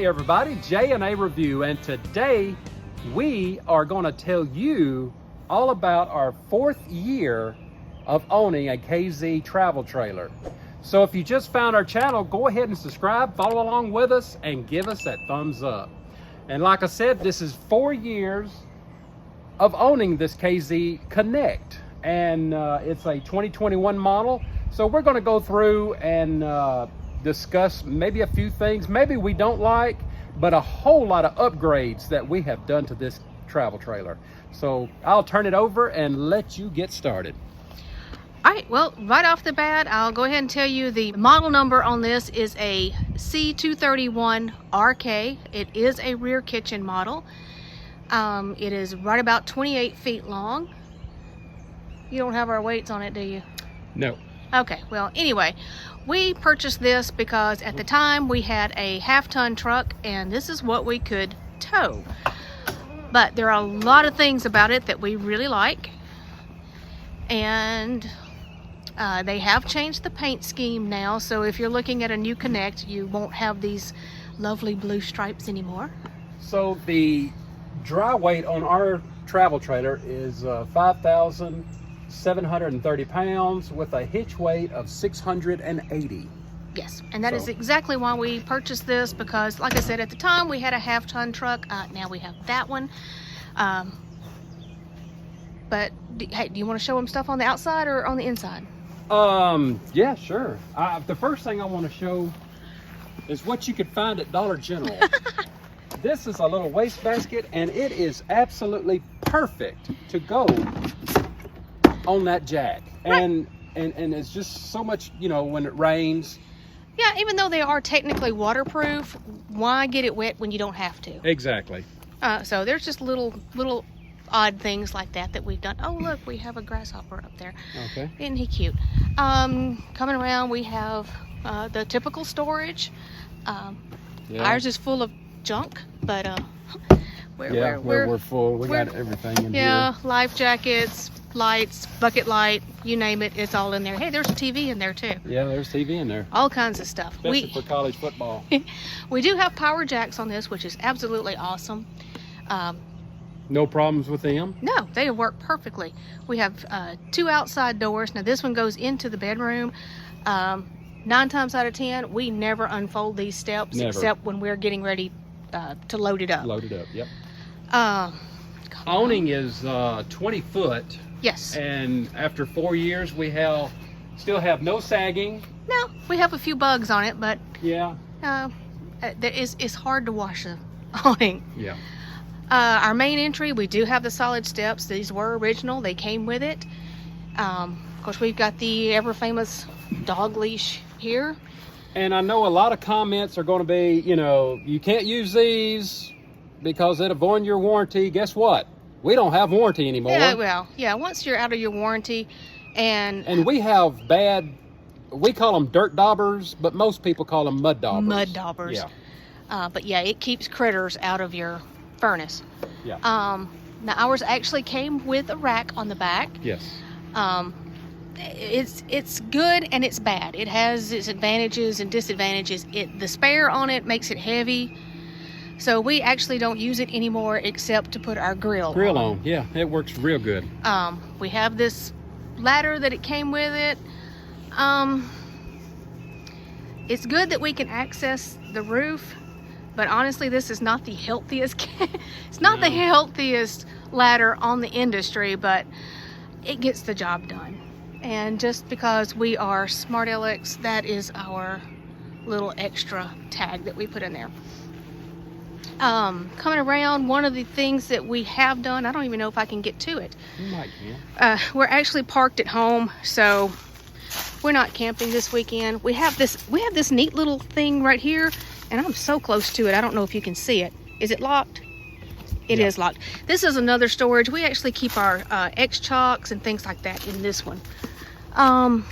Hi everybody, Jandareview, and today we are going to tell you all about our 4th year of owning a KZ travel trailer. So if you just found our channel, go ahead and subscribe, follow along with us, and give us that thumbs up. And like I said, this is 4 years of owning this KZ Connect, and it's a 2021 model. So we're going to go through and discuss maybe a few things maybe we don't like, but a whole lot of upgrades that we have done to this travel trailer. So I'll turn it over and let you get started. All right, well, right off the bat, I'll go ahead and tell you the model number on this is a C231RK. It is a rear kitchen model. It is right about 28 feet long. You don't have our weights on it, do you? No. Okay, well, anyway, we purchased this because at the time we had a half-ton truck and this is what we could tow. But there are a lot of things about it that we really like. And they have changed the paint scheme now, so if you're looking at a new Connect, you won't have these lovely blue stripes anymore. So the dry weight on our travel trailer is 5,730 pounds with a hitch weight of 680. Yes, and that is exactly why we purchased this, because like I said, at the time we had a half-ton truck. Now we have that one. But hey, do you want to show them stuff on the outside or on the inside? Yeah, sure. The first thing I want to show is what you could find at Dollar General. This is a little waste basket, and it is absolutely perfect to go on that jack. Right. And it's just so much, you know, when it rains. Yeah, even though they are technically waterproof, why get it wet when you don't have to? Exactly. So there's just little odd things like that we've done. Oh, look, we have a grasshopper up there. Okay. Isn't he cute? Coming around, we have the typical storage. Yeah. Ours is full of junk, but we're full. We got everything in here. Yeah, life jackets, lights, bucket light, you name it, it's all in there. Hey, there's a TV in there too. Yeah, there's TV in there. All kinds of stuff. Especially for college football. We do have power jacks on this, which is absolutely awesome. No problems with them? No, they work perfectly. We have 2 outside doors. Now this one goes into the bedroom. 9 times out of 10, we never unfold these steps. Never. Except when we're getting ready to load it up. Load it up, yep. Awning is 20 foot. Yes. And after 4 years, we still have no sagging. No, we have a few bugs on it, but yeah, it's hard to wash the awning. Yeah. Our main entry, we do have the solid steps. These were original. They came with it. Of course, we've got the ever-famous dog leash here. And I know a lot of comments are going to be, you know, you can't use these because it'll void your warranty. Guess what? We don't have warranty anymore. Yeah, well, yeah, once you're out of your warranty, and we have we call them dirt daubers, but most people call them mud daubers. Mud daubers. Yeah. But yeah, it keeps critters out of your furnace. Yeah. Now ours actually came with a rack on the back. Yes. It's good and it's bad. It has its advantages and disadvantages. The spare on it makes it heavy, so we actually don't use it anymore except to put our grill on. Yeah, it works real good. We have this ladder that it came with it. It's good that we can access the roof, but honestly, this is not the healthiest. It's not the healthiest ladder on the industry, but it gets the job done. And just because we are Smart Alex, that is our little extra tag that we put in there. Coming around, one of the things that we have done, I don't even know if I can get to it. You might can. We're actually parked at home, so we're not camping this weekend. We have this neat little thing right here, and I'm so close to it. I don't know if you can see it. Is it locked? It is locked. This is another storage. We actually keep our X-Chocks and things like that in this one. Now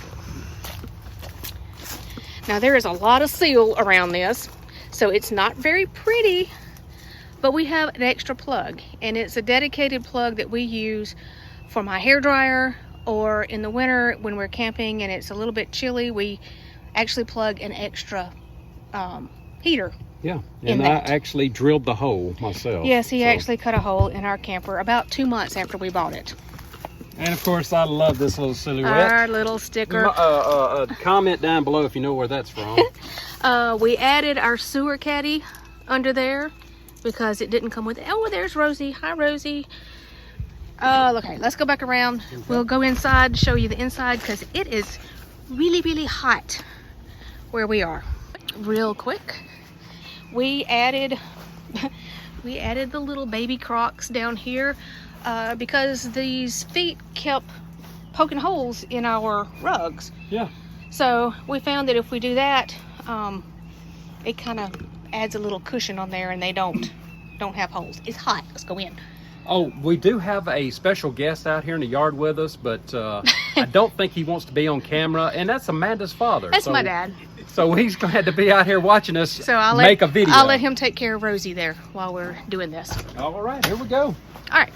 there is a lot of seal around this, so it's not very pretty, but we have an extra plug, and it's a dedicated plug that we use for my hair dryer, or in the winter when we're camping and it's a little bit chilly, we actually plug an extra heater Yeah, in and I that. actually drilled the hole myself. Yes, he so. actually cut a hole in our camper about 2 months after we bought it. And of course, I love this little silhouette. Our little sticker. Comment down below if you know where that's from. We added our sewer caddy under there because it didn't come with it. Oh, there's Rosie. Hi, Rosie. Okay, let's go back around. Okay. We'll go inside, show you the inside because it is really, really hot where we are. Real quick, we added the little baby Crocs down here because these feet kept poking holes in our rugs. Yeah. So we found that if we do that, it kind of adds a little cushion on there, and they don't have holes. It's hot. Let's go in. Oh, we do have a special guest out here in the yard with us, but I don't think he wants to be on camera, and that's Amanda's father. That's my dad. So he's glad to be out here watching us so make a video. I'll let him take care of Rosie there while we're doing this. All right, here we go. All right.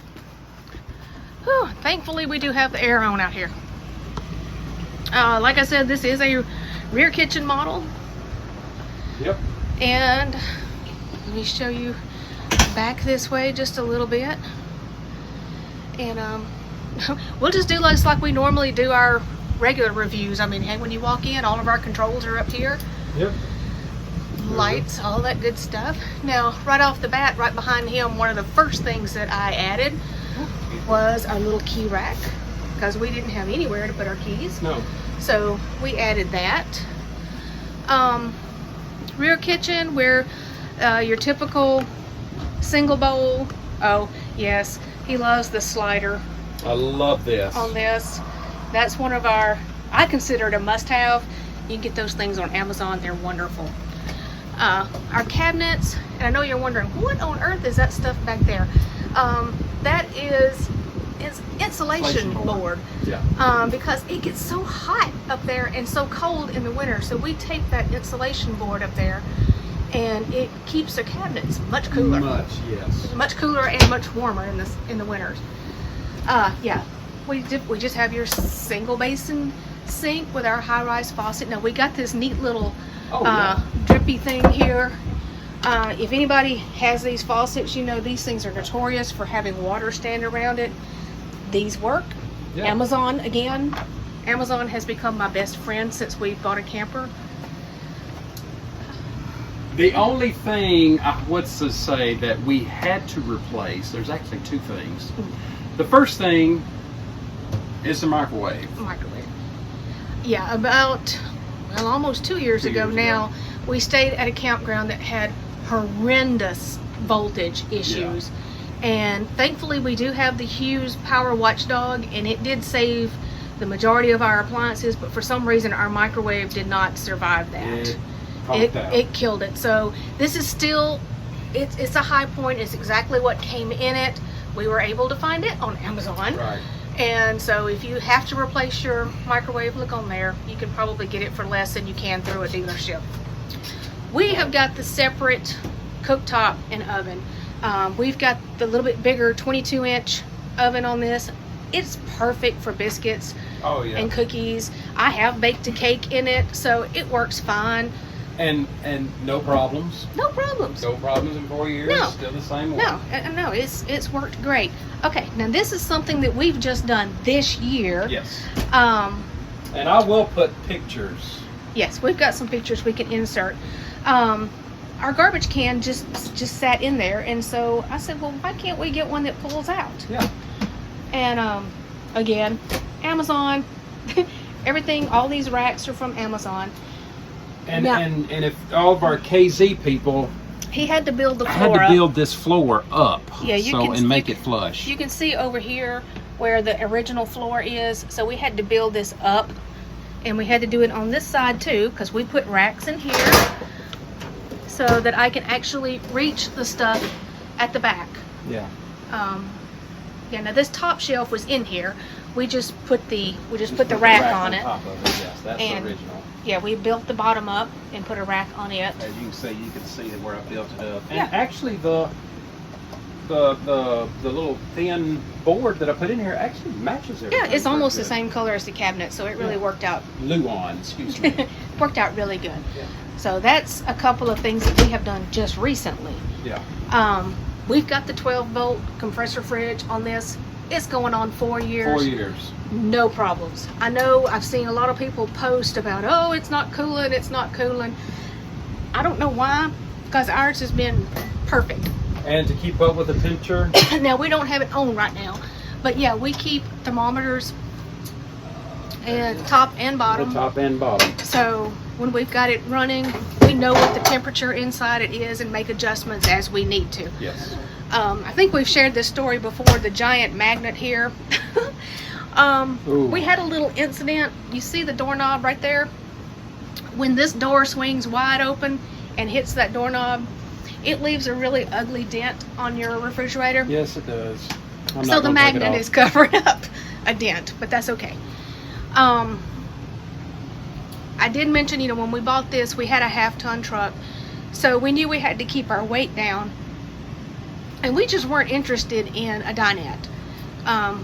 Whew, thankfully, we do have the air on out here. Like I said, this is a rear kitchen model. Yep. And let me show you back this way just a little bit. And we'll just do like we normally do our regular reviews. I mean, hey, when you walk in, all of our controls are up here. Yep. Lights, all that good stuff. Now, right off the bat, right behind him, one of the first things that I added was our little key rack because we didn't have anywhere to put our keys. No. So we added that. Rear kitchen, where your typical single bowl. Oh, yes, he loves the slider. I love this. On this. That's one of our, I consider it a must-have. You can get those things on Amazon. They're wonderful. Our cabinets, and I know you're wondering, what on earth is that stuff back there? That is insulation board. Yeah. Because it gets so hot up there and so cold in the winter. So we tape that insulation board up there, and it keeps the cabinets much cooler. Yes. Much cooler and much warmer in the winters. Yeah, we just have your single basin sink with our high-rise faucet. Now we got this neat little drippy thing here. If anybody has these faucets, you know these things are notorious for having water stand around it. These work. Yeah. Amazon, again. Amazon has become my best friend since we bought a camper. The only thing I would say that we had to replace, there's actually two things. The first thing is the microwave. Yeah, about, well, almost 2 years ago now, we stayed at a campground that had horrendous voltage issues. Yeah. And thankfully we do have the Hughes Power Watchdog, and it did save the majority of our appliances, but for some reason our microwave did not survive that. It killed it. So this is still, it's a high point. It's exactly what came in it. We were able to find it on Amazon. Right. And so if you have to replace your microwave, look on there. You can probably get it for less than you can through a dealership. We have got the separate cooktop and oven. We've got the little bit bigger 22-inch oven on this. It's perfect for biscuits and cookies. I have baked a cake in it, so it works fine. And no problems? No problems. No problems in 4 years? No. Still the same one? No, it's worked great. Okay, now this is something that we've just done this year. Yes. And I will put pictures. Yes, we've got some pictures we can insert. Our garbage can just sat in there, and so I said, well, why can't we get one that pulls out? Yeah. And again, Amazon, everything, all these racks are from Amazon. And if all of our KZ people, he had to build the floor up. Had to build this floor up. Yeah, make it flush. You can see over here where the original floor is. So we had to build this up, and we had to do it on this side too, because we put racks in here so that I can actually reach the stuff at the back. Yeah. Yeah. Now this top shelf was in here. We just put the rack on it. Top of it. Yes, that's the original. Yeah, we built the bottom up and put a rack on it. As you can see where I built it up. And yeah. Actually the little thin board that I put in here actually matches everything. Yeah, it's almost the same color as the cabinet, so it really worked out. Luan, excuse me. worked out really good. Yeah. So that's a couple of things that we have done just recently. Yeah. We've got the 12-volt compressor fridge on this. It's going on 4 years. 4 years. No problems. I know I've seen a lot of people post about, oh, it's not cooling, it's not cooling. I don't know why, because ours has been perfect. And to keep up with the temperature? Now, we don't have it on right now, but yeah, we keep thermometers and top and bottom. The top and bottom. So when we've got it running, we know what the temperature inside it is and make adjustments as we need to. Yes. I think we've shared this story before, the giant magnet here. We had a little incident. You see the doorknob right there? When this door swings wide open and hits that doorknob, it leaves a really ugly dent on your refrigerator. Yes, it does. So the magnet is covering up a dent, but that's okay. I did mention, you know, when we bought this, we had a 1/2-ton truck, so we knew we had to keep our weight down, and we just weren't interested in a dinette.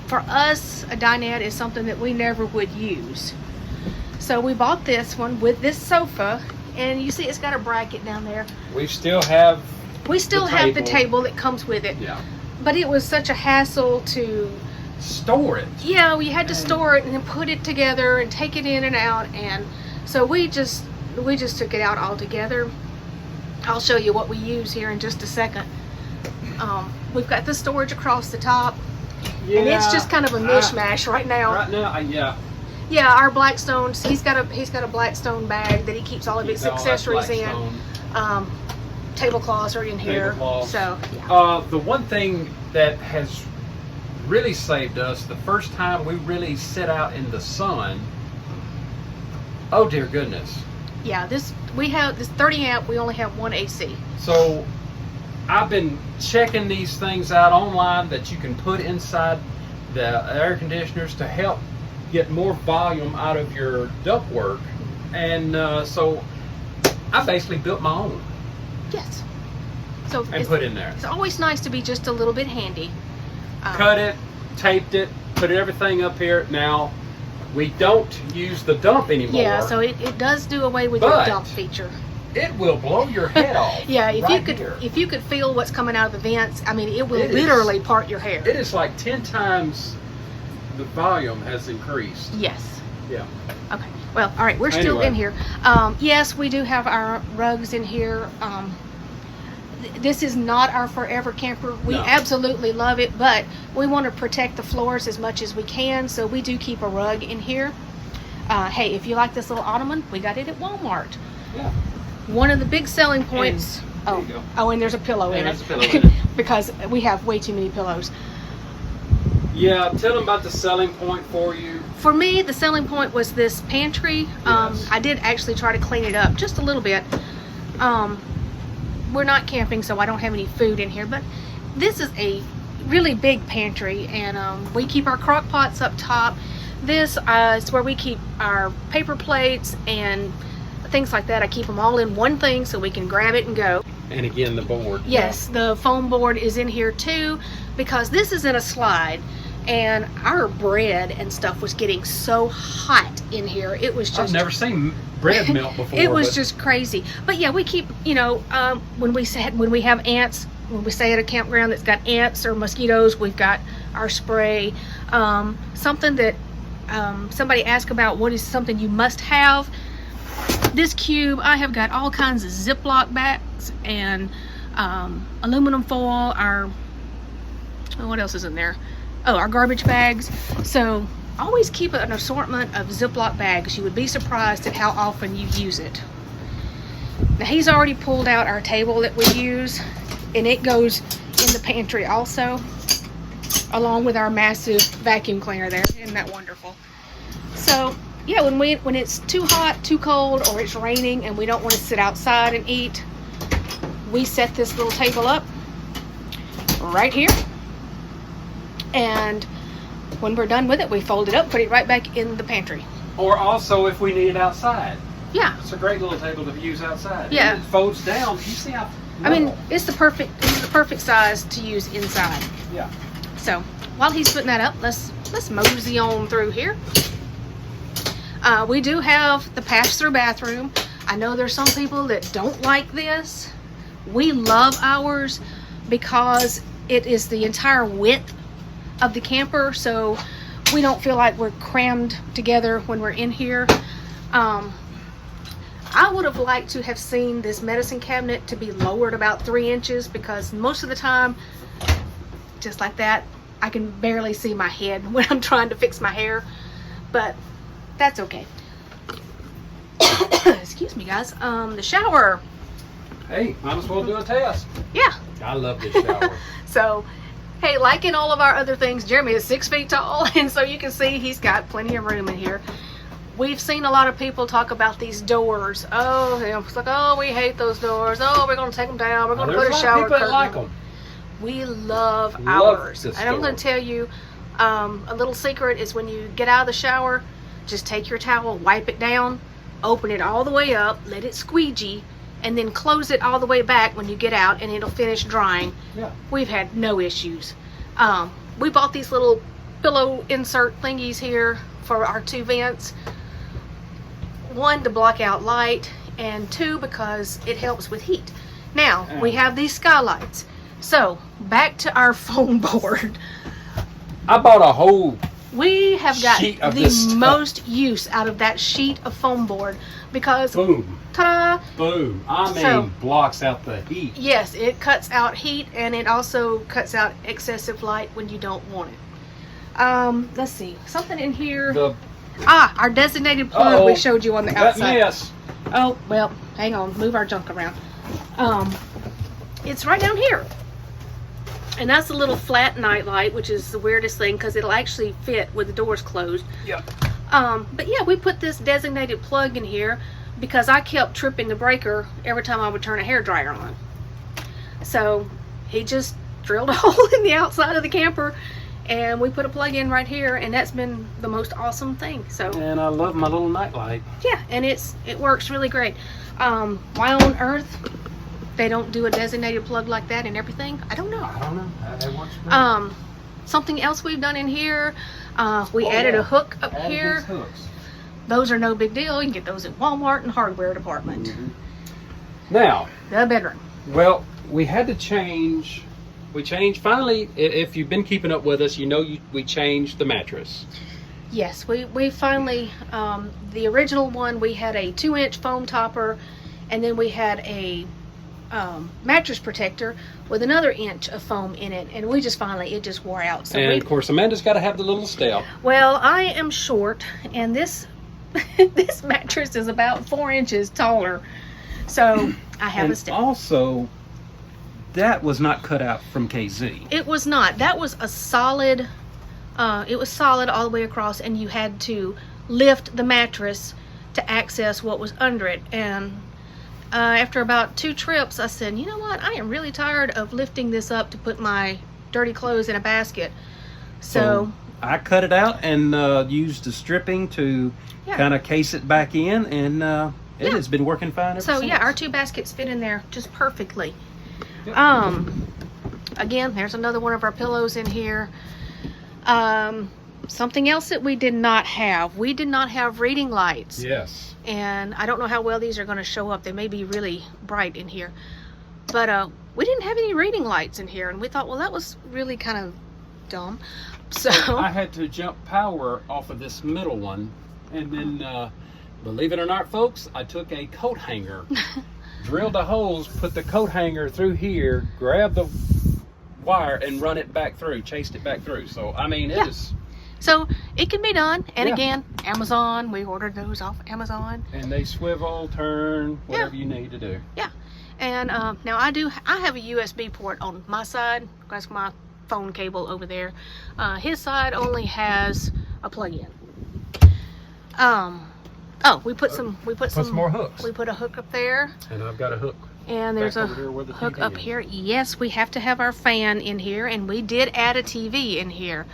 For us, a dinette is something that we never would use. So we bought this one with this sofa, and you see it's got a bracket down there. We still have the table that comes with it. Yeah. But it was such a hassle to store it. Yeah, we had to store it and then put it together and take it in and out, and so we just took it out altogether. I'll show you what we use here in just a second. We've got the storage across the top, and it's just kind of a mishmash right now. Right now, yeah. Yeah, our Blackstones. He's got a Blackstone bag that he keeps all of his accessories in. Tablecloths are in here. So yeah. The one thing that has really saved us, the first time we really sit out in the sun. Oh dear goodness. Yeah, we have this 30 amp. We only have one AC. So I've been checking these things out online that you can put inside the air conditioners to help get more volume out of your ductwork, and so I basically built my own. Yes. So and put in there. It's always nice to be just a little bit handy. Cut it, taped it, put everything up here. Now we don't use the dump anymore. Yeah, so it does do away with your dump feature. It will blow your head off. Yeah, if you could feel what's coming out of the vents, I mean, it will literally part your hair. It is like 10 times the volume has increased. Yes. Yeah. Okay. Well, all right, we're still in here. Yes, we do have our rugs in here. This is not our forever camper. We absolutely love it, but we want to protect the floors as much as we can, so we do keep a rug in here. Hey, if you like this little ottoman, we got it at Walmart. Yeah. One of the big selling points. And there's a pillow in it. Because we have way too many pillows. Yeah, tell them about the selling point for you. For me, the selling point was this pantry. Yes. I did actually try to clean it up just a little bit. We're not camping, so I don't have any food in here, but this is a really big pantry, and we keep our crock pots up top. This is where we keep our paper plates and things like that. I keep them all in one thing so we can grab it and go. And again, the board. Yes, the foam board is in here too, because this is in a slide, and our bread and stuff was getting so hot in here. It was just... I've never seen bread melt before. It was just crazy. But yeah, we keep, you know, when we have ants, when we stay at a campground that's got ants or mosquitoes, we've got our spray. Something that somebody asked about, what is something you must have? This cube, I have got all kinds of Ziploc bags and aluminum foil. What else is in there? Oh, our garbage bags. So always keep an assortment of Ziploc bags. You would be surprised at how often you use it. Now he's already pulled out our table that we use, and it goes in the pantry also, along with our massive vacuum cleaner there. Isn't that wonderful? So yeah, when it's too hot, too cold, or it's raining and we don't want to sit outside and eat, we set this little table up right here, and when we're done with it, we fold it up, put it right back in the pantry. Or also if we need it outside. Yeah. It's a great little table to use outside. Yeah. And it folds down. You see how... I mean, it's the perfect size to use inside. Yeah. So while he's putting that up, let's mosey on through here. We do have the pass-through bathroom. I know there's some people that don't like this. We love ours because it is the entire width of the camper, so we don't feel like we're crammed together when we're in here. I would have liked to have seen this medicine cabinet to be lowered about 3 inches, because most of the time, just like that, I can barely see my head when I'm trying to fix my hair, but that's okay. Excuse me, guys. The shower. Hey, might as well do a test. Yeah. I love this shower. So, hey, like in all of our other things, Jeremy is 6 feet tall, and so you can see he's got plenty of room in here. We've seen a lot of people talk about these doors. Oh, it's like, oh, we hate those doors. Oh, we're going to take them down. We're going to put a shower people curtain. that like them. We love ours. this And I'm going door. to tell you, a little secret is when you get out of the shower, just take your towel, wipe it down, open it all the way up, let it squeegee, and then close it all the way back when you get out, and it'll finish drying. Yeah. We've had no issues. We bought these little pillow insert thingies here for our 2 vents. 1, to block out light, and 2, because it helps with heat. Now, we have these skylights. So, back to our foam board. I bought a whole We have got sheet of the this stuff. most use out of that sheet of foam board because, boom, ta-da, boom. I mean, So- blocks out the heat. yes, it cuts out heat, and it also cuts out excessive light when you don't want it. Let's see, something in here. Our designated plug we showed you on the that outside. mess. Oh, well, hang on, move our junk around. It's right down here. And that's a little flat night light, which is the weirdest thing because it'll actually fit with the doors closed. Yeah. But yeah, we put this designated plug in here because I kept tripping the breaker every time I would turn a hairdryer on. So he just drilled a hole in the outside of the camper, and we put a plug in right here, and that's been the most awesome thing. So And I love my little night light. yeah, and it works really great. Why on earth they don't do a designated plug like that and everything? I don't know. I don't know. That works great. Something else we've done in here, we added a hook up Added here. these hooks. Those are no big deal. You can get those at Walmart and hardware department. Now, The bedroom. well, we had to change. We changed finally. If you've been keeping up with us, you know we changed the mattress. Yes, we finally, the original one, we had a 2-inch foam topper, and then we had a mattress protector with another inch of foam in it, and we just finally, it just wore out. So And of course, Amanda's got to have the little step. well, I am short, and this this mattress is about 4 inches taller, so I have a step. Also, that was not cut out from KZ. It was not. That was a solid, it was solid all the way across, and you had to lift the mattress to access what was under it. And after about 2 trips, I said, you know what? I am really tired of lifting this up to put my dirty clothes in a basket. So I cut it out and used the stripping to Yeah. kind of case it back in, and it Yeah. has been working fine ever since. yeah, our 2 baskets fit in there just perfectly. Yep. Again, there's another one of our pillows in here. Something else that we did not have. We did not have reading lights. Yes. And I don't know how well these are going to show up. They may be really bright in here. But we didn't have any reading lights in here. And we thought, well, that was really kind of dumb. So I had to jump power off of this middle one. And then, believe it or not, folks, I took a coat hanger, drilled the holes, put the coat hanger through here, grabbed the wire, and run it back through, chased it back through. So, I mean, Yeah. it is... So it can be done. And Yeah. again, Amazon, we ordered those off Amazon. And they swivel, turn, whatever you need to do. And now I have a USB port on my side. That's my phone cable over there. His side only has a plug-in. We put some more hooks. We put a hook up there, And I've got a hook. and there's back a over here where the hook TV up is. here. Yes, we have to have our fan in here, and we did add a TV in here.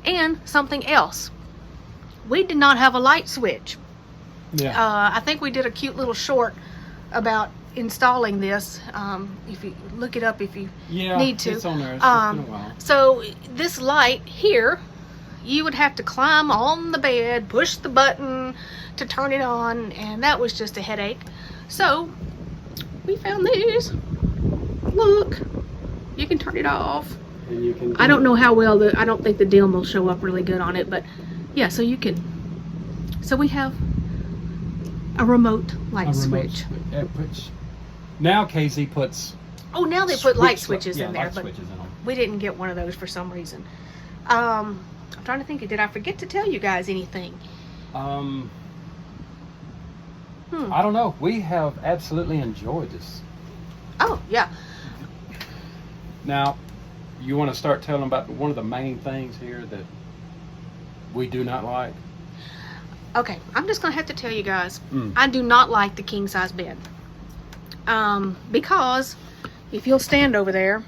And something else, we did not have a light switch. Yeah. I think we did a cute little short about installing this. If you look it up if you Yeah, need to. it's on there. It's been a while. So this light here you would have to climb on the bed, push the button to turn it on, and that was just a headache. So we found these. Look, you can turn it off. And you can. I don't know how well I don't think the dim will show up really good on it, but yeah. So you can. So we have a remote light switch. Now KZ puts. Oh, now they put light switches in there, light but switches in them. we didn't get one of those for some reason. I'm trying to think. Did I forget to tell you guys anything? I don't know. We have absolutely enjoyed this. Oh yeah. Now, you want to start telling about one of the main things here that we do not like? Okay, I'm just gonna have to tell you guys. I do not like the king size bed. Because if you'll stand over there,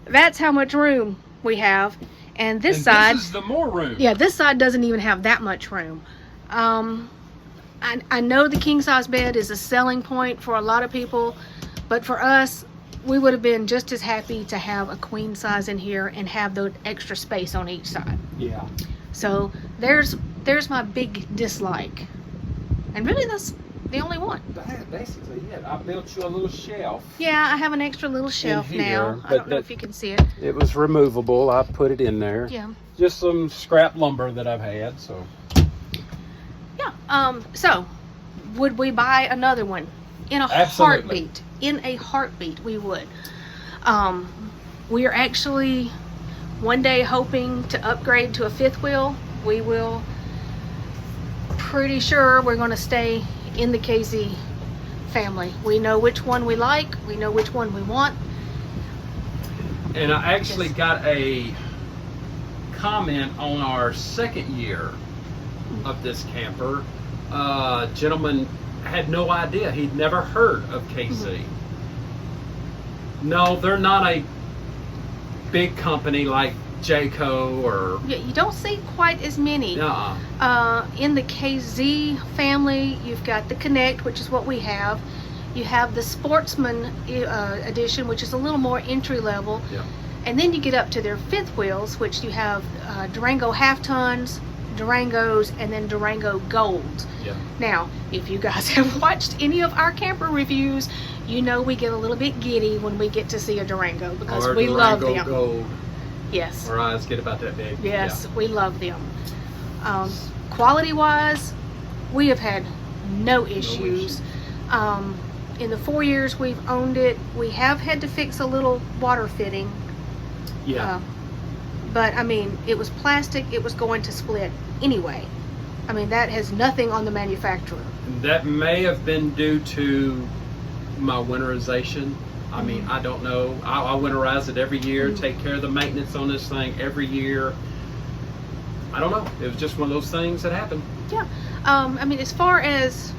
that's how much room we have, and this side. This is the more room. Yeah, this side doesn't even have that much room. I know the king size bed is a selling point for a lot of people, but for us, we would have been just as happy to have a queen size in here and have the extra space on each side. Yeah. So there's my big dislike, and really that's the only one. That's basically it. I built you a little shelf. Yeah, I have an extra little shelf here, now. I don't know if you can see it. It was removable. I put it in there. Yeah. Just some scrap lumber that I've had. So. Yeah. So would we buy another one? In a Absolutely. heartbeat. In a heartbeat, we would. We are actually one day hoping to upgrade to a fifth wheel. We will. Pretty sure we're going to stay in the KZ family. We know which one we like. We know which one we want. And I actually got a comment on our second year of this camper. Gentleman had no idea. He'd never heard of KZ. No, they're not a big company like Jayco or. Yeah, you don't see quite as many. In the KZ family, you've got the Connect, which is what we have. You have the Sportsman edition, which is a little more entry level. Yeah. And then you get up to their fifth wheels, which you have Durango half tons, Durangos, and then Durango Golds. Yeah. Now, if you guys have watched any of our camper reviews, you know we get a little bit giddy when we get to see a Durango because we love them. Gold. Yes. Our eyes get about that big. Yes, we love them. Quality-wise, we have had no issues. In the 4 years we've owned it, we have had to fix a little water fitting. Yeah. But I mean, it was plastic, it was going to split anyway. I mean, that has nothing on the manufacturer. That may have been due to my winterization. I mean, I don't know. I winterize it every year, take care of the maintenance on this thing every year. I don't know. It was just one of those things that happened. Yeah. I mean, as far as,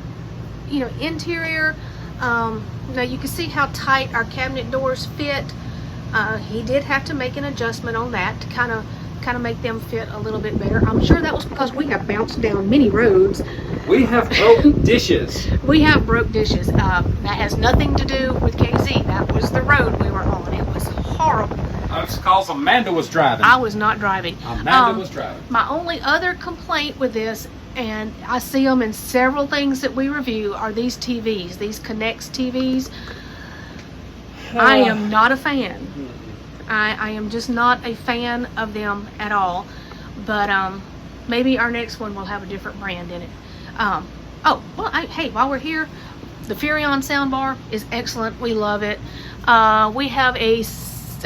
you know, interior, now you can see how tight our cabinet doors fit. He did have to make an adjustment on that to kind of make them fit a little bit better. I'm sure that was because we have bounced down many roads. We have broke dishes. We have broke dishes. That has nothing to do with KZ. That was the road we were on. It was horrible. That's because Amanda was driving. I was not driving. Amanda was driving. My only other complaint with this, and I see them in several things that we review, are these TVs, these Connects TVs. I am not a fan. I am just not a fan of them at all. But maybe our next one will have a different brand in it. Oh, well, hey, while we're here, the Furrion soundbar is excellent. We love it. We have a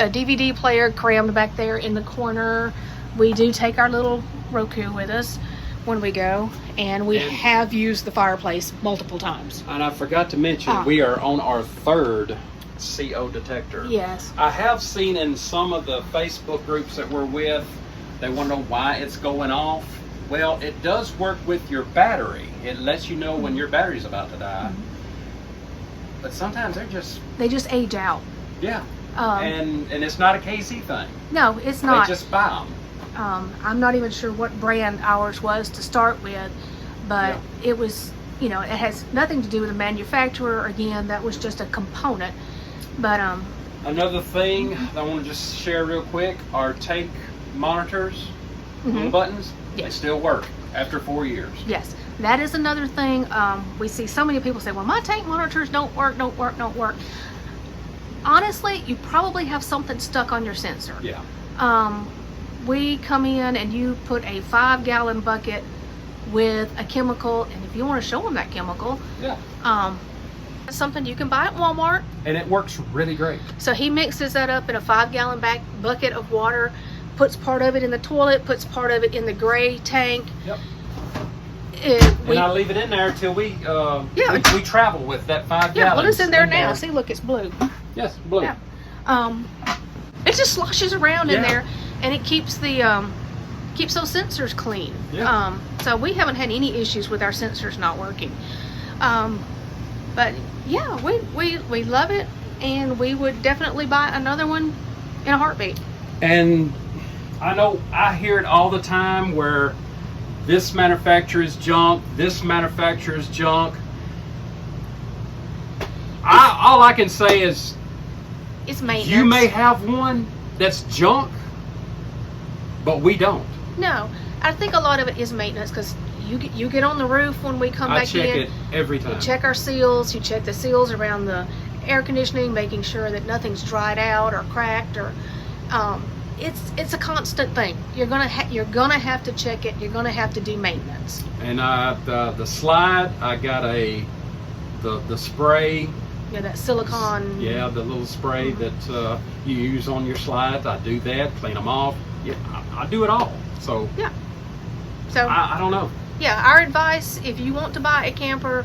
DVD player crammed back there in the corner. We do take our little Roku with us when we go, and we have used the fireplace multiple times. And I forgot to mention, we are on our third CO detector. Yes. I have seen in some of the Facebook groups that we're with, they want to know why it's going off. Well, it does work with your battery. It lets you know when your battery's about to die. But sometimes they just age out. Yeah. And it's not a KZ thing. No, it's not. They just buy them. I'm not even sure what brand ours was to start with, but it was, you know, it has nothing to do with the manufacturer. Again, that was just a component. But another thing I want to just share real quick, our take monitors, Mhm. little buttons, they Yes. still work after 4 years. Yes, that is another thing. We see so many people say, well, my tank monitors don't work. Honestly, you probably have something stuck on your sensor. Yeah. We come in and you put a 5-gallon bucket with a chemical, and if you want to show them that chemical, Yeah. it's something you can buy at Walmart. And it works really great. So he mixes that up in a 5-gallon bucket of water, puts part of it in the toilet, puts part of it in the gray tank. Yep. We, And I leave it in there till we travel with that 5 yeah, gallons. well, it's in there now. See, look, it's blue. Yes, blue. Yeah. It just sloshes around in Yeah. there, and it keeps the keeps those sensors clean. Yeah. So we haven't had any issues with our sensors not working. But yeah, we love it, and we would definitely buy another one in a heartbeat. And I know I hear it all the time where this manufacturer is junk, this manufacturer is junk. All I can say is It's maintenance. you may have one that's junk, but we don't. No, I think a lot of it is maintenance, because you get on the roof when we come I back check in. it every time. You check our seals. You check the seals around the air conditioning, making sure that nothing's dried out or cracked, or it's a constant thing. You're gonna have to check it. You're gonna have to do maintenance. And the slide, I got the spray. Yeah, that silicone. Yeah, the little spray that you use on your slides. I do that, clean them off. Yeah, I do it all. So Yeah. So I don't know. yeah, our advice: if you want to buy a camper,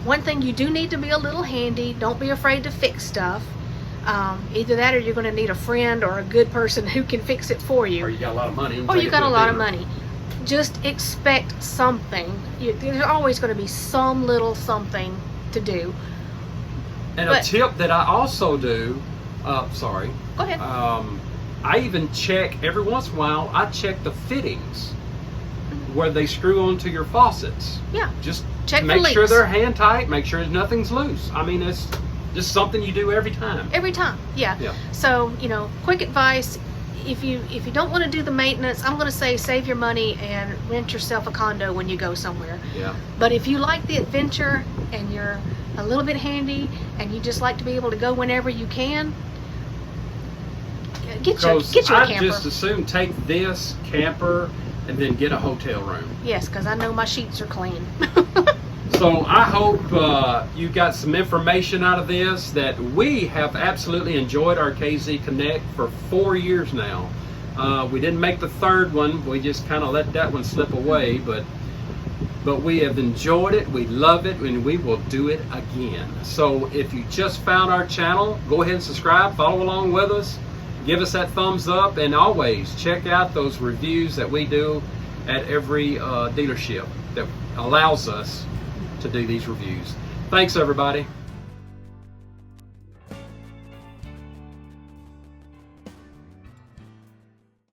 one thing, you do need to be a little handy. Don't be afraid to fix stuff. Either that, or you're going to need a friend or a good person who can fix it for you. Or you got a lot of money. Or you got a lot of money. Just expect something. There's always going to be some little something to do. And But- a tip that I also do, sorry, Go ahead. I even check, every once in a while, I check the fittings where they screw onto your faucets. Yeah. Just Check to for make sure leaks. they're hand tight, make sure nothing's loose. I mean, it's just something you do every time. Every time. Yeah. Yeah. So, quick advice. If you don't want to do the maintenance, I'm going to say save your money and rent yourself a condo when you go somewhere. Yeah. But if you like the adventure and you're a little bit handy and you just like to be able to go whenever you can, get you a I'd camper. just as soon take this camper and then get a hotel room. Yes, because I know my sheets are clean. So I hope you got some information out of this, that we have absolutely enjoyed our KZ Connect for 4 years now. We didn't make the third one. We just kind of let that one slip away, but we have enjoyed it. We love it, and we will do it again. So if you just found our channel, go ahead and subscribe, follow along with us, give us that thumbs up, and always check out those reviews that we do at every dealership that allows us to do these reviews. Thanks, everybody.